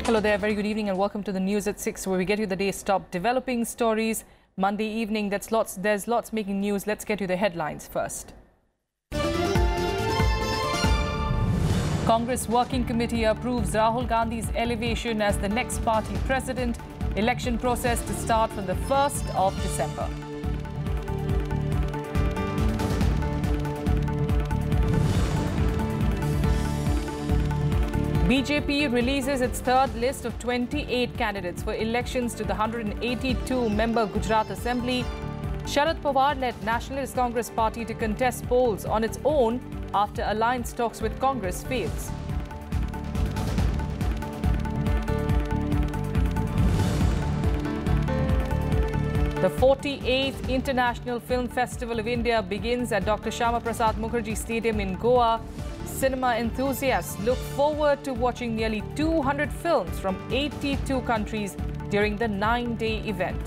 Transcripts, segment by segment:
Hello there, very good evening and welcome to the news at 6 where we get you the day's top developing stories. Monday evening, there's lots making news. Let's get you the headlines first. Congress Working Committee approves Rahul Gandhi's elevation as the next party president. Election process to start from the 1st of December. BJP releases its third list of 28 candidates for elections to the 182-member Gujarat Assembly. Sharad Pawar led Nationalist Congress Party to contest polls on its own after alliance talks with Congress fails. The 48th International Film Festival of India begins at Dr. Shyama Prasad Mukherjee Stadium in Goa. Cinema enthusiasts look forward to watching nearly 200 films from 82 countries during the 9-day event.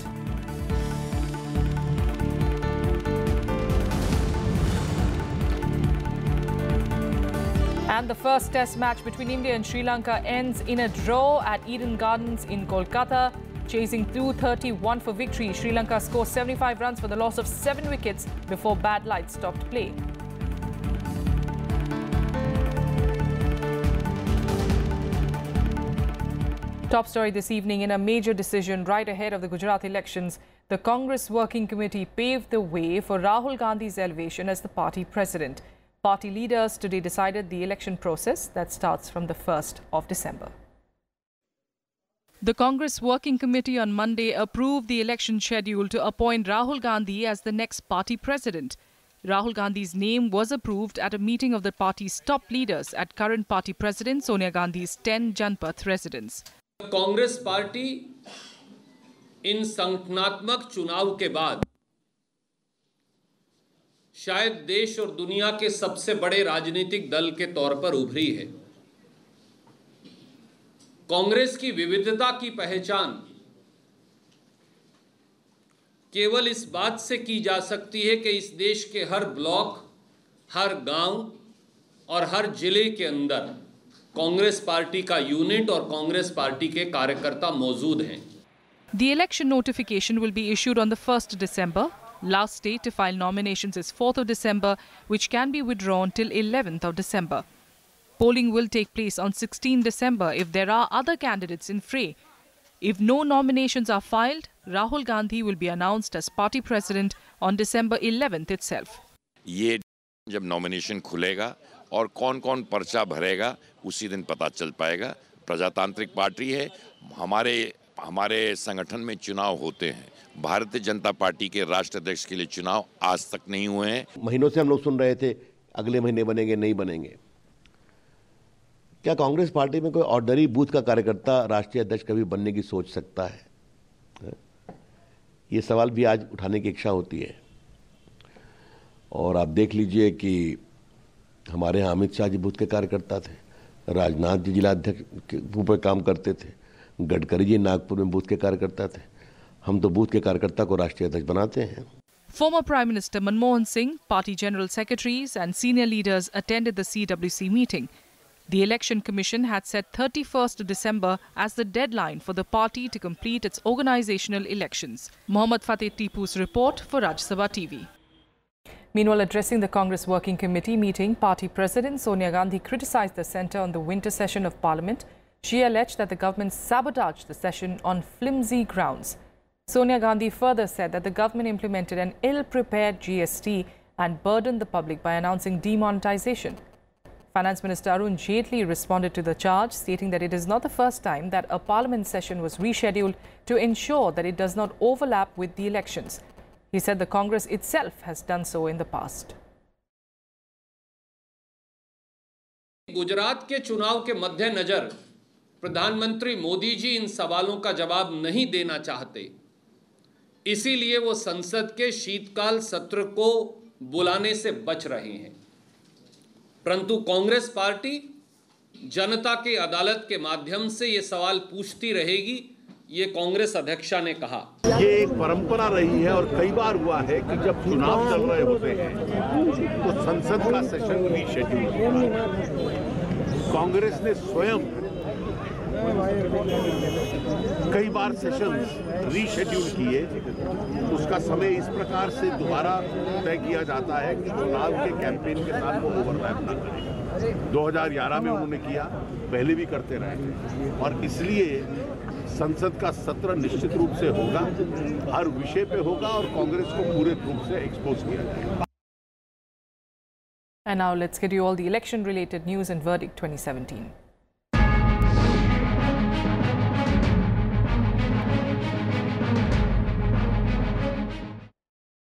And the first test match between India and Sri Lanka ends in a draw at Eden Gardens in Kolkata. Chasing 231 for victory, Sri Lanka scores 75 runs for the loss of 7 wickets before bad light stopped play. Top story this evening: in a major decision right ahead of the Gujarat elections, the Congress Working Committee paved the way for Rahul Gandhi's elevation as the party president. Party leaders today decided the election process that starts from the 1st of December. The Congress Working Committee on Monday approved the election schedule to appoint Rahul Gandhi as the next party president. Rahul Gandhi's name was approved at a meeting of the party's top leaders at current party president Sonia Gandhi's 10 Janpath residence. Congress party इन संगठनात्मक चुनाव के बाद शायद देश और दुनिया के सबसे बड़े राजनीतिक दल के तौर पर उभरी है। कांग्रेस की विविधता की पहचान केवल इस बात से की जा सकती है कि इस देश के हर ब्लॉक, हर गांव और हर जिले के अंदर कांग्रेस पार्टी का यूनिट और कांग्रेस पार्टी के कार्यकर्ता मौजूद हैं। The election notification will be issued on the 1st December. Last date to file nominations is 4th of December, which can be withdrawn till 11th of December. Polling will take place on 16 December if there are other candidates in fray. If no nominations are filed, Rahul Gandhi will be announced as party president on December 11th itself. ये जब nomination खुलेगा और कौन-कौन पर्चा भरेगा उसी दिन पता चल पाएगा। प्रजातांत्रिक पार्टी है, हमारे संगठन में चुनाव होते हैं। भारतीय जनता पार्टी के राष्ट्रीय अध्यक्ष के लिए चुनाव आज तक नहीं हुए हैं। महीनों से हम लोग सुन रहे थे अगले महीने बनेंगे, नहीं बनेंगे। क्या कांग्रेस पार्टी में कोई ऑर्डनरी बूथ का कार्यकर्ता राष्ट्रीय अध्यक्ष कभी बनने की सोच सकता है? ये सवाल भी आज उठाने की इच्छा होती है। और आप देख लीजिए कि हमारे यहाँ अमित शाह जी बूथ के कार्यकर्ता थे, राजनाथ जी जिला अध्यक्ष के रूप में काम करते थे, गडकरी जी नागपुर में बूथ के कार्यकर्ता थे। हम तो बूथ के कार्यकर्ता को राष्ट्रीय अध्यक्ष बनाते हैं। Former Prime Minister Manmohan Singh, party general secretaries and senior leaders attended the CWC meeting. The Election Commission had set 31st of December as the deadline for the party to complete its organizational elections. Mohammad Fateh Tipu's report for Rajya Sabha TV. Meanwhile, addressing the Congress Working Committee meeting, Party President Sonia Gandhi criticized the centre on the winter session of Parliament. She alleged that the government sabotaged the session on flimsy grounds. Sonia Gandhi further said that the government implemented an ill-prepared GST and burdened the public by announcing demonetization. Finance Minister Arun Jaitley responded to the charge, stating that it is not the first time that a Parliament session was rescheduled to ensure that it does not overlap with the elections. He said the Congress itself has done so in the past. Gujarat के चुनाव के मद्देनजर प्रधानमंत्री मोदी जी इन सवालों का जवाब नहीं देना चाहते, इसीलिए वो संसद के शीतकाल सत्र को बुलाने से बच रहे हैं। परंतु कांग्रेस पार्टी जनता की अदालत के माध्यम से ये सवाल पूछती रहेगी, ये कांग्रेस अध्यक्षा ने कहा। ये एक परंपरा रही है और कई बार हुआ है कि जब चुनाव चल रहे होते हैं तो संसद का सेशन रीशेड्यूल होता है। कांग्रेस ने स्वयं कई बार सेशंस रीशेड्यूल किए, उसका समय इस प्रकार से दोबारा तय किया जाता है कि चुनाव के कैंपेन के साथ वो ओवरलैप ना करे। 2011 में उन्होंने किया, पहले भी करते रहे, और इसलिए संसद का सत्र निश्चित रूप से होगा, हर विषय पे होगा और कांग्रेस को पूरे रूप से एक्सपोज किया जाएगा। And now let's get you all the election-related news and verdict 2017.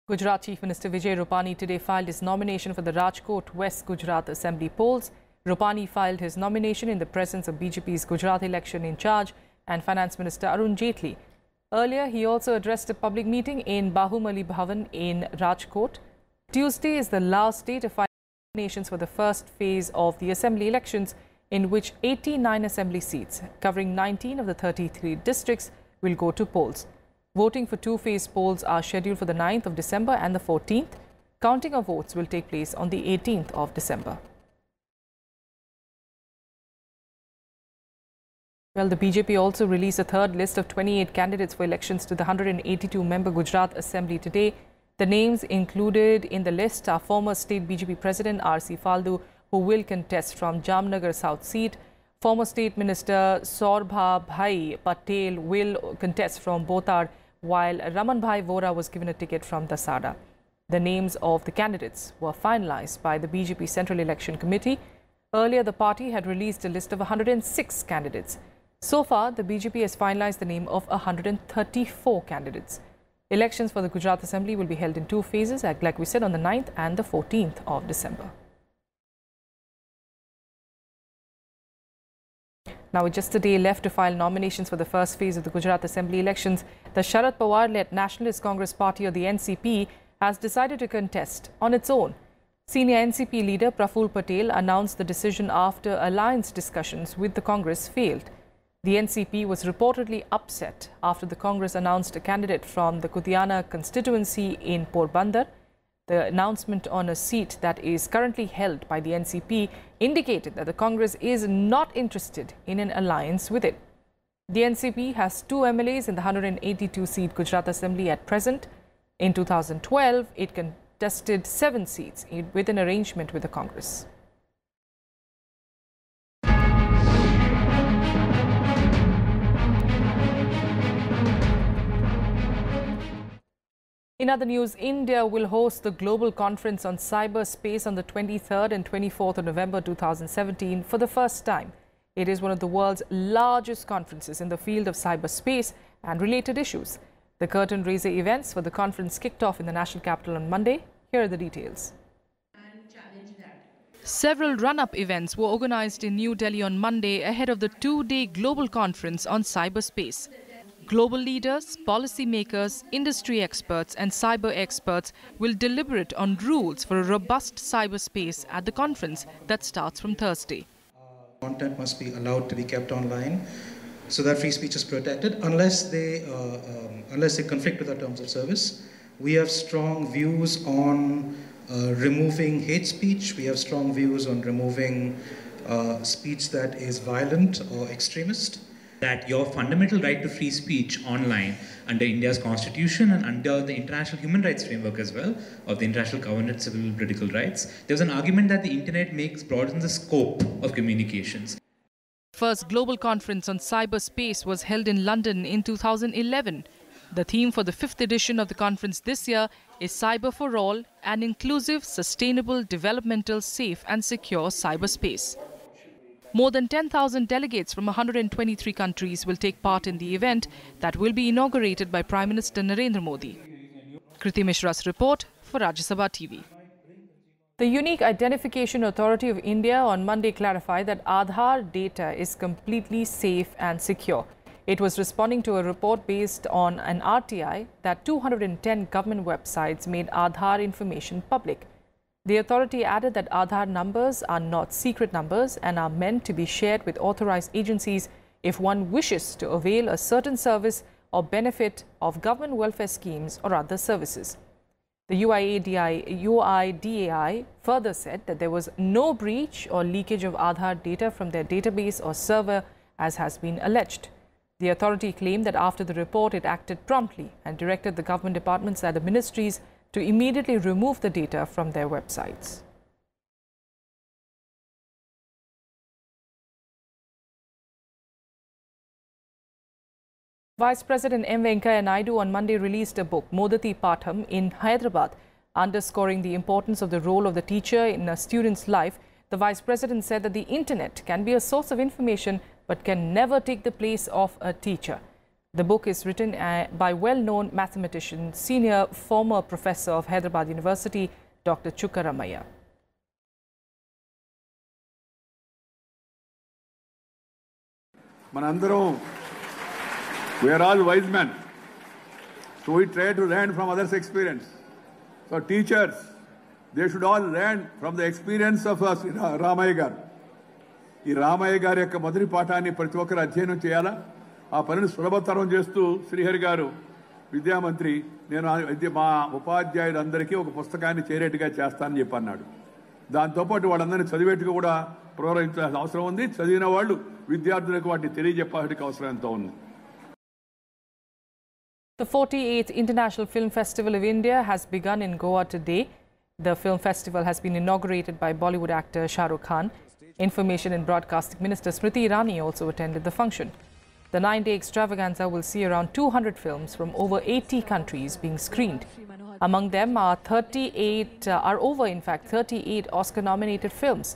Gujarat Chief Minister Vijay Rupani today filed his nomination for the Rajkot West Gujarat Assembly polls. Rupani filed his nomination in the presence of BJP's Gujarat election in charge and Finance Minister Arun Jaitley. Earlier, he also addressed a public meeting in Bahumali Bhavan in Rajkot. Tuesday is the last day to file nominations for the first phase of the assembly elections, in which 89 assembly seats, covering 19 of the 33 districts, will go to polls. Voting for two-phase polls are scheduled for the 9th of December and the 14th. Counting of votes will take place on the 18th of December. Well, the BJP also released a third list of 28 candidates for elections to the 182-member Gujarat Assembly today. The names included in the list are former state BJP President R.C. Faldu, who will contest from Jamnagar South seat. Former State Minister Sorbha Bhai Patel will contest from Botad, while Raman Bhai Vora was given a ticket from Dasada. The names of the candidates were finalized by the BJP Central Election Committee. Earlier, the party had released a list of 106 candidates. So far, the BJP has finalized the name of 134 candidates. Elections for the Gujarat Assembly will be held in two phases, like we said, on the 9th and the 14th of December. Now, with just a day left to file nominations for the first phase of the Gujarat Assembly elections, the Sharad Pawar-led Nationalist Congress Party, or the NCP, has decided to contest on its own. Senior NCP leader Praful Patel announced the decision after alliance discussions with the Congress failed. The NCP was reportedly upset after the Congress announced a candidate from the Kutiana constituency in Porbandar. The announcement on a seat that is currently held by the NCP indicated that the Congress is not interested in an alliance with it. The NCP has 2 MLAs in the 182-seat Gujarat Assembly at present. In 2012, it contested 7 seats with an arrangement with the Congress. In other news, India will host the global conference on cyberspace on the 23rd and 24th of November 2017 for the first time. It is one of the world's largest conferences in the field of cyberspace and related issues. The curtain raiser events for the conference kicked off in the national capital on Monday. Here are the details. Several run-up events were organized in New Delhi on Monday ahead of the 2-day global conference on cyberspace. Global leaders, policymakers, industry experts and cyber experts will deliberate on rules for a robust cyberspace at the conference that starts from Thursday. Content must be allowed to be kept online so that free speech is protected unless they conflict with our terms of service. We have strong views on removing hate speech. We have strong views on removing speech that is violent or extremist. That your fundamental right to free speech online under India's constitution and under the international human rights framework as well of the International Covenant of Civil and Political Rights, there was an argument that the internet broadens the scope of communications. First global conference on cyberspace was held in London in 2011. The theme for the 5th edition of the conference this year is Cyber for All, an inclusive, sustainable, developmental, safe and secure cyberspace. More than 10,000 delegates from 123 countries will take part in the event that will be inaugurated by Prime Minister Narendra Modi. Kriti Mishra's report for Rajya Sabha TV. The Unique Identification Authority of India on Monday clarified that Aadhaar data is completely safe and secure. It was responding to a report based on an RTI that 210 government websites made Aadhaar information public. The authority added that Aadhaar numbers are not secret numbers and are meant to be shared with authorized agencies if one wishes to avail a certain service or benefit of government welfare schemes or other services. The UIDAI further said that there was no breach or leakage of Aadhaar data from their database or server as has been alleged. The authority claimed that after the report, it acted promptly and directed the government departments and the ministries to immediately remove the data from their websites. Vice President M. Venkaiah Naidu on Monday released a book, Modati Patham, in Hyderabad, underscoring the importance of the role of the teacher in a student's life. The Vice President said that the internet can be a source of information but can never take the place of a teacher. The book is written by well-known mathematician, senior former professor of Hyderabad University, Dr. Chukkaramaya. We are all wise men, so we try to learn from others' experience. So teachers, they should all learn from the experience of us, Ramaya garu. ఈ రామయ్య గారి యొక్క మొదటి పాఠాన్ని ప్రతి ఒక్కరు అధ్యయనం చేయాలా. ఆ పనిని సులభతరం చేస్తూ శ్రీహరి గారు విద్యామంత్రి నేను మా ఉపాధ్యాయులందరికీ ఒక పుస్తకాన్ని చేరేట్టుగా చేస్తానని చెప్పి అన్నాడు. దాంతోపాటు వాళ్ళందరినీ చదివేట్టుగా కూడా ప్రోత్సహించాల్సిన అవసరం ఉంది. చదివిన వాళ్ళు విద్యార్థులకు వాటిని తెలియజెప్పాల్సిన అవసరం ఎంతో ఉంది. The 48th International Film Festival of India has begun in Goa today. The film festival has been inaugurated by Bollywood actor Shah Rukh Khan. Information and Broadcasting Minister Smriti Irani also attended the function. The 9-day extravaganza will see around 200 films from over 80 countries being screened. Among them are 38 Oscar-nominated films.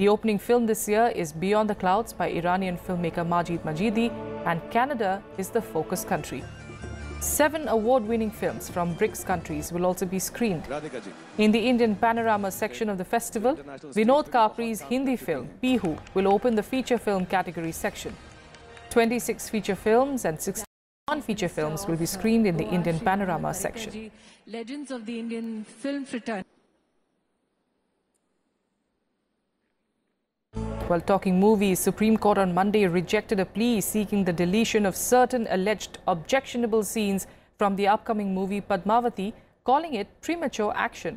The opening film this year is Beyond the Clouds by Iranian filmmaker Majid Majidi, and Canada is the focus country. 7 award-winning films from BRICS countries will also be screened. In the Indian Panorama section of the festival, Vinod Kapri's Hindi film, Pihu, will open the feature film category section. 26 feature films and 61 feature films will be screened in the Indian Panorama section. Legends of the Indian film fraternity. While talking movies, Supreme Court on Monday rejected a plea seeking the deletion of certain alleged objectionable scenes from the upcoming movie Padmavati, calling it premature action.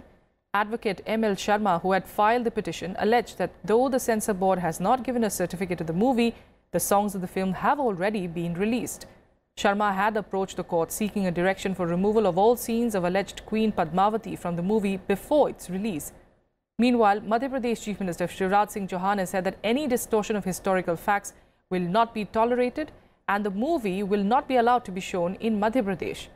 Advocate M.L. Sharma, who had filed the petition, alleged that though the censor board has not given a certificate to the movie, the songs of the film have already been released. Sharma had approached the court seeking a direction for removal of all scenes of alleged Queen Padmavati from the movie before its release. Meanwhile, Madhya Pradesh Chief Minister Shivraj Singh Chauhan has said that any distortion of historical facts will not be tolerated and the movie will not be allowed to be shown in Madhya Pradesh.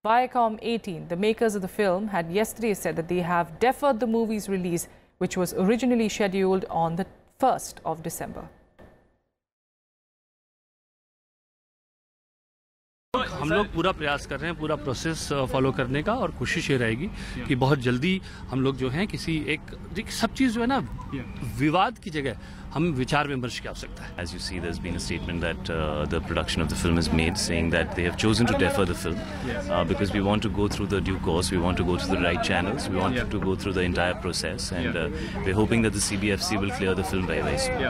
Viacom 18, the makers of the film, had yesterday said that they have deferred the movie's release, which was originally scheduled on the 1st of December. हम लोग पूरा प्रयास कर रहे हैं पूरा process follow करने का और कोशिश ये रहेगी कि बहुत जल्दी हम लोग जो हैं किसी एक सब चीज़ जो है ना विवाद की जगह हम विचार विमर्श की आवश्यकता है. As you see, there's been a statement that the production of the film is made saying that they have chosen to defer the film because we want to go through the due course, we want to go through the right channels, we want to go through the entire process, and we're hoping that the CBFC will clear the film very, very soon.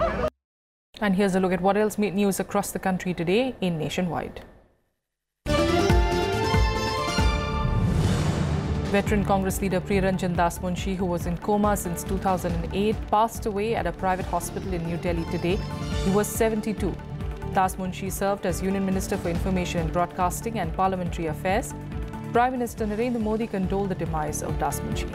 And here's a look at what else made news across the country today in Nationwide. Veteran Congress leader Priyaranjan Das Munshi, who was in coma since 2008, passed away at a private hospital in New Delhi today. He was 72. Das Munshi served as Union Minister for Information and Broadcasting and Parliamentary Affairs. Prime Minister Narendra Modi condoled the demise of Das Munshi.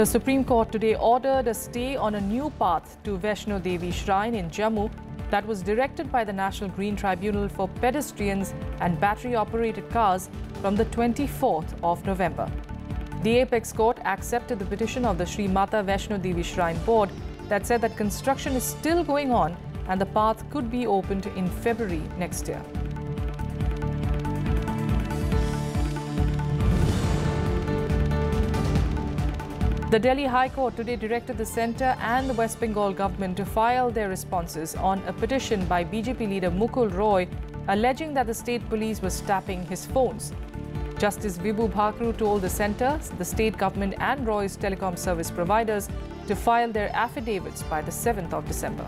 The Supreme Court today ordered a stay on a new path to Vaishno Devi Shrine in Jammu that was directed by the National Green Tribunal for pedestrians and battery-operated cars from the 24th of November. The Apex Court accepted the petition of the Sri Mata Vaishno Devi Shrine Board that said that construction is still going on and the path could be opened in February next year. The Delhi High Court today directed the centre and the West Bengal government to file their responses on a petition by BJP leader Mukul Roy alleging that the state police was tapping his phones. Justice Vibhu Bhakru told the centre, the state government and Roy's telecom service providers to file their affidavits by the 7th of December.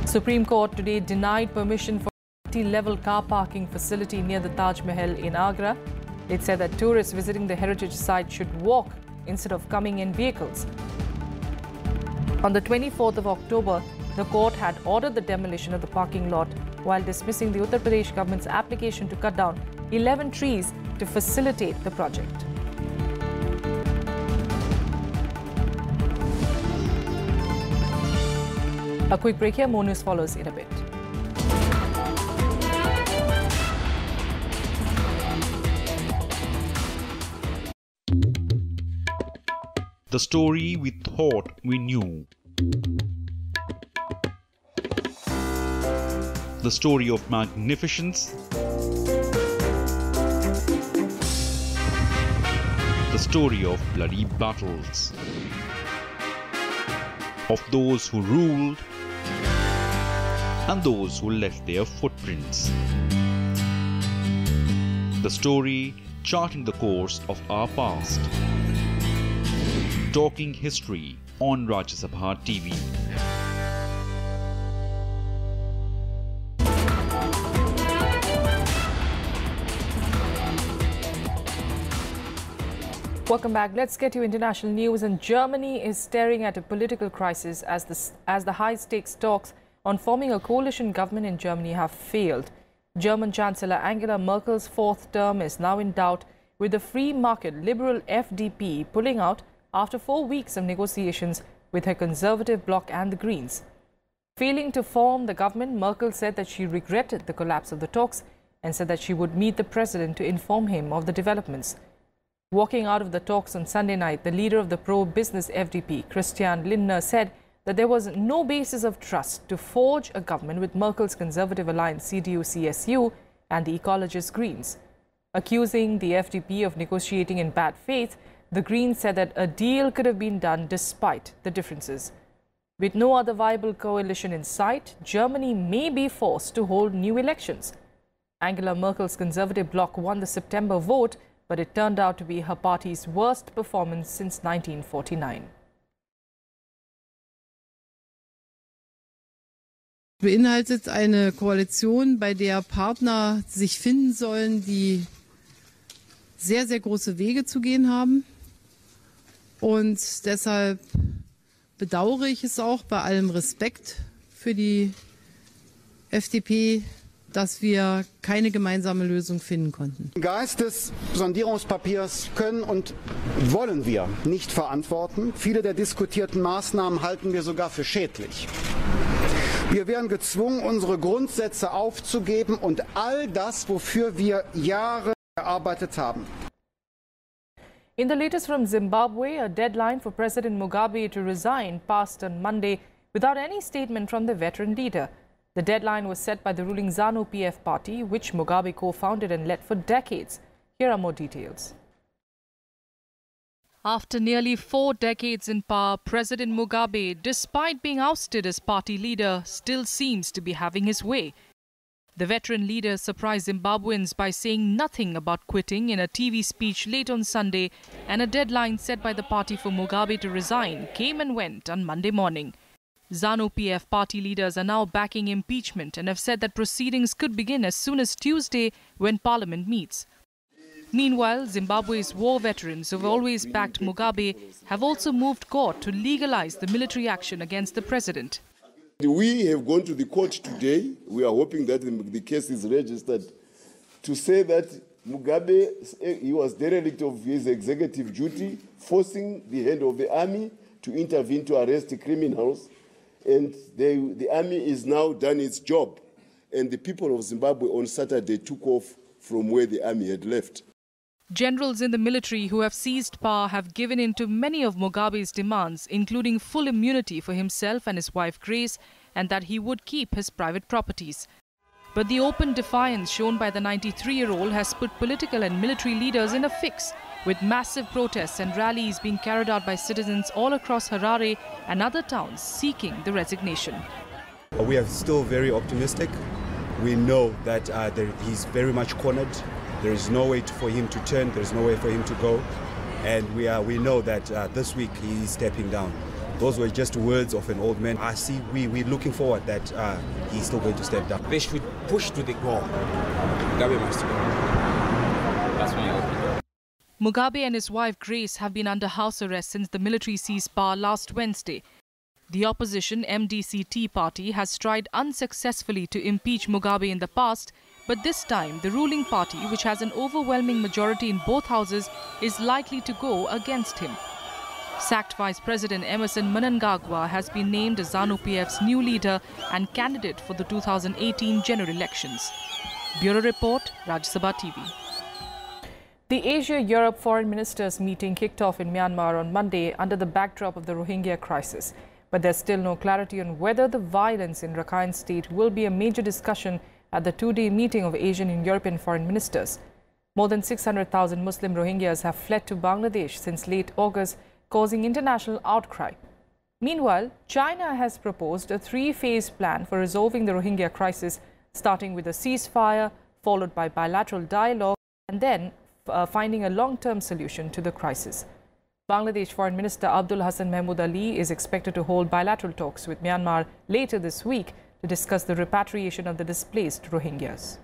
Supreme Court today denied permission for a multi-level car parking facility near the Taj Mahal in Agra. It said that tourists visiting the heritage site should walk instead of coming in vehicles. On the 24th of October, the court had ordered the demolition of the parking lot while dismissing the Uttar Pradesh government's application to cut down 11 trees to facilitate the project. A quick break here. More news follows in a bit. The story we thought we knew. The story of magnificence. The story of bloody battles. Of those who ruled and those who left their footprints. The story charting the course of our past. Talking history on Rajya Sabha TV. Welcome back. Let's get to international news. And Germany is staring at a political crisis as the high-stakes talks on forming a coalition government in Germany have failed. German Chancellor Angela Merkel's fourth term is now in doubt, with the free market liberal FDP pulling out after 4 weeks of negotiations with her conservative bloc and the Greens. Failing to form the government, Merkel said that she regretted the collapse of the talks and said that she would meet the president to inform him of the developments. Walking out of the talks on Sunday night, the leader of the pro-business FDP, Christian Lindner, said that there was no basis of trust to forge a government with Merkel's conservative alliance CDU-CSU and the ecologist Greens. Accusing the FDP of negotiating in bad faith, the Greens said that a deal could have been done despite the differences. With no other viable coalition in sight, Germany may be forced to hold new elections. Angela Merkel's conservative bloc won the September vote, but it turned out to be her party's worst performance since 1949. Beinhaltet eine Koalition, bei der Partner sich finden sollen, die sehr, sehr große Wege zu gehen haben. Und deshalb bedauere ich es auch bei allem Respekt für die FDP, dass wir keine gemeinsame Lösung finden konnten. Den Geist des Sondierungspapiers können und wollen wir nicht verantworten. Viele der diskutierten Maßnahmen halten wir sogar für schädlich. Wir werden gezwungen, unsere Grundsätze aufzugeben und all das, wofür wir Jahre gearbeitet haben. In the latest from Zimbabwe, a deadline for President Mugabe to resign passed on Monday without any statement from the veteran leader. The deadline was set by the ruling ZANU-PF party, which Mugabe co-founded and led for decades. Here are more details. After nearly 4 decades in power, President Mugabe, despite being ousted as party leader, still seems to be having his way. The veteran leader surprised Zimbabweans by saying nothing about quitting in a TV speech late on Sunday, and a deadline set by the party for Mugabe to resign came and went on Monday morning. ZANU-PF party leaders are now backing impeachment and have said that proceedings could begin as soon as Tuesday when Parliament meets. Meanwhile, Zimbabwe's war veterans who have always backed Mugabe have also moved court to legalize the military action against the president. We have gone to the court today. We are hoping that the case is registered to say that Mugabe, he was derelict of his executive duty, forcing the head of the army to intervene to arrest the criminals. And the army is now done its job. And the people of Zimbabwe on Saturday took off from where the army had left. Generals in the military who have seized power have given in to many of Mugabe's demands, including full immunity for himself and his wife Grace, and that he would keep his private properties. But the open defiance shown by the 93-year-old has put political and military leaders in a fix, with massive protests and rallies being carried out by citizens all across Harare and other towns seeking the resignation. We are still very optimistic. We know that he's very much cornered. There is no way for him to turn. There is no way for him to go. And we know that this week he is stepping down. those were just words of an old man. I see we're looking forward that he's still going to step down. They should push to the goal. Mugabe must go. That's my opinion. Mugabe and his wife Grace have been under house arrest since the military seized power last Wednesday. The opposition MDC-T party has tried unsuccessfully to impeach Mugabe in the past, but this time the ruling party, which has an overwhelming majority in both houses, is likely to go against him. Sacked Vice President Emerson Mnangagwa has been named as ZANU-PF's new leader and candidate for the 2018 general elections. Bureau Report, Rajya Sabha TV. The Asia-Europe foreign ministers meeting kicked off in Myanmar on Monday under the backdrop of the Rohingya crisis. But there's still no clarity on whether the violence in Rakhine State will be a major discussion at the two-day meeting of Asian and European foreign ministers. More than 600,000 Muslim Rohingyas have fled to Bangladesh since late August, causing international outcry. Meanwhile, China has proposed a three-phase plan for resolving the Rohingya crisis, starting with a ceasefire, followed by bilateral dialogue, and then finding a long-term solution to the crisis. Bangladesh Foreign Minister Abdul Hassan Mahmood Ali is expected to hold bilateral talks with Myanmar later this week to discuss the repatriation of the displaced Rohingyas.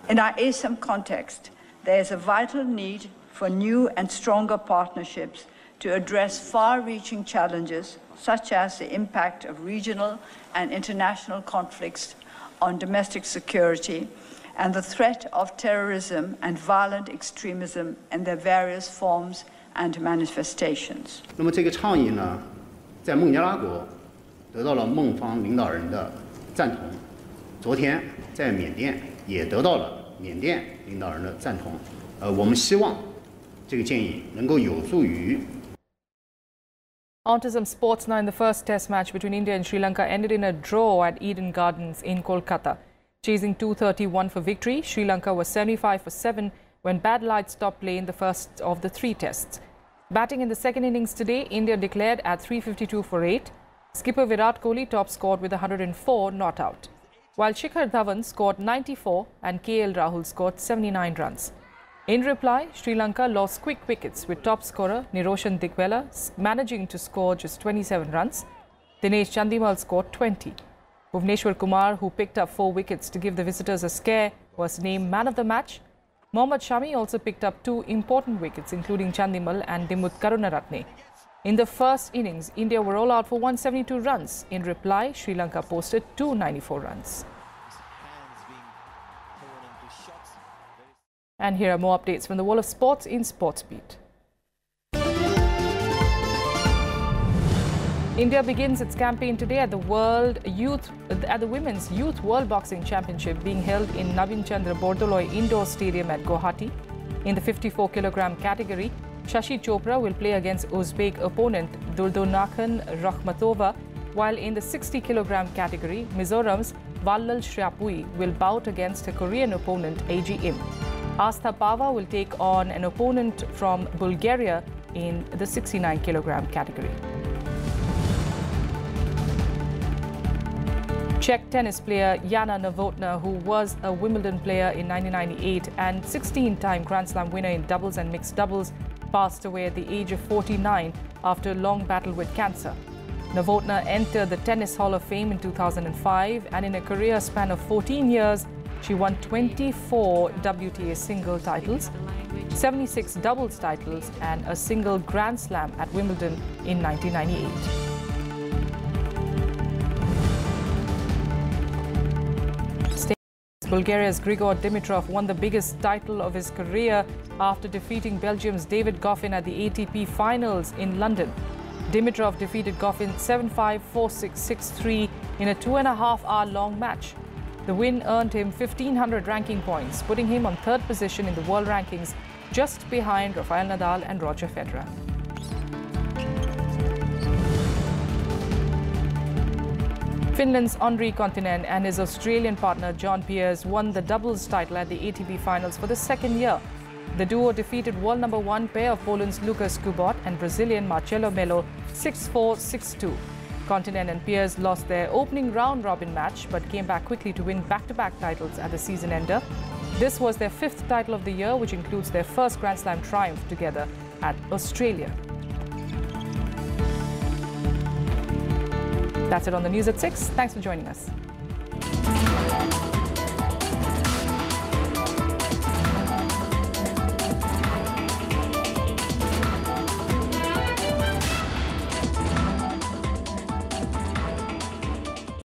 In our ASEM context, there is a vital need for new and stronger partnerships to address far-reaching challenges such as the impact of regional and international conflicts on domestic security and the threat of terrorism and violent extremism in their various forms and manifestations. 那么这个倡议呢，在孟加拉国得到了孟方领导人的赞同，昨天在缅甸也得到了缅甸领导人的赞同。我们希望这个建议能够有助于。 On to some sports now. In the first test match between India and Sri Lanka ended in a draw at Eden Gardens in Kolkata. Chasing 231 for victory, Sri Lanka was 75 for 7 when bad light stopped play in the first of the three tests. Batting in the second innings today, India declared at 352 for 8. Skipper Virat Kohli top scored with 104 not out, while Shikhar Dhawan scored 94 and KL Rahul scored 79 runs. In reply, Sri Lanka lost quick wickets with top scorer Niroshan Dikvela managing to score just 27 runs. Dinesh Chandimal scored 20. Bhuvneshwar Kumar, who picked up 4 wickets to give the visitors a scare, was named man of the match. Mohammad Shami also picked up 2 important wickets, including Chandimal and Dimut Karunaratne. In the first innings, India were all out for 172 runs. In reply, Sri Lanka posted 294 runs. And here are more updates from the world of sports in SportsBeat. India begins its campaign today at the Women's Youth World Boxing Championship being held in Navin Chandra Bordoloi Indoor Stadium at Guwahati. In the 54-kilogram category, Shashi Chopra will play against Uzbek opponent Durdonakhan Rakhmatova, while in the 60-kilogram category, Mizoram's Vallal Shriapui will bout against her Korean opponent AG Im. Astha Pava will take on an opponent from Bulgaria in the 69-kilogram category. Czech tennis player Jana Novotná, who was a Wimbledon player in 1998 and 16-time Grand Slam winner in doubles and mixed doubles, passed away at the age of 49 after a long battle with cancer. Novotná entered the Tennis Hall of Fame in 2005, and in a career span of 14 years, she won 24 WTA single titles, 76 doubles titles, and a single Grand Slam at Wimbledon in 1998. Bulgaria's Grigor Dimitrov won the biggest title of his career after defeating Belgium's David Goffin at the ATP Finals in London. Dimitrov defeated Goffin 7-5, 4-6, 6-3 in a 2.5-hour-long match. The win earned him 1,500 ranking points, putting him on 3rd position in the world rankings, just behind Rafael Nadal and Roger Federer. Finland's Henri Kontinen and his Australian partner John Peers won the doubles title at the ATP Finals for the second year. The duo defeated world number 1 pair of Poland's Lukas Kubot and Brazilian Marcelo Melo 6-4, 6-2. Kontinen and Peers lost their opening round-robin match but came back quickly to win back-to-back titles at the season ender. This was their 5th title of the year, which includes their first Grand Slam triumph together at Australia. That's it on the news at 6. Thanks for joining us.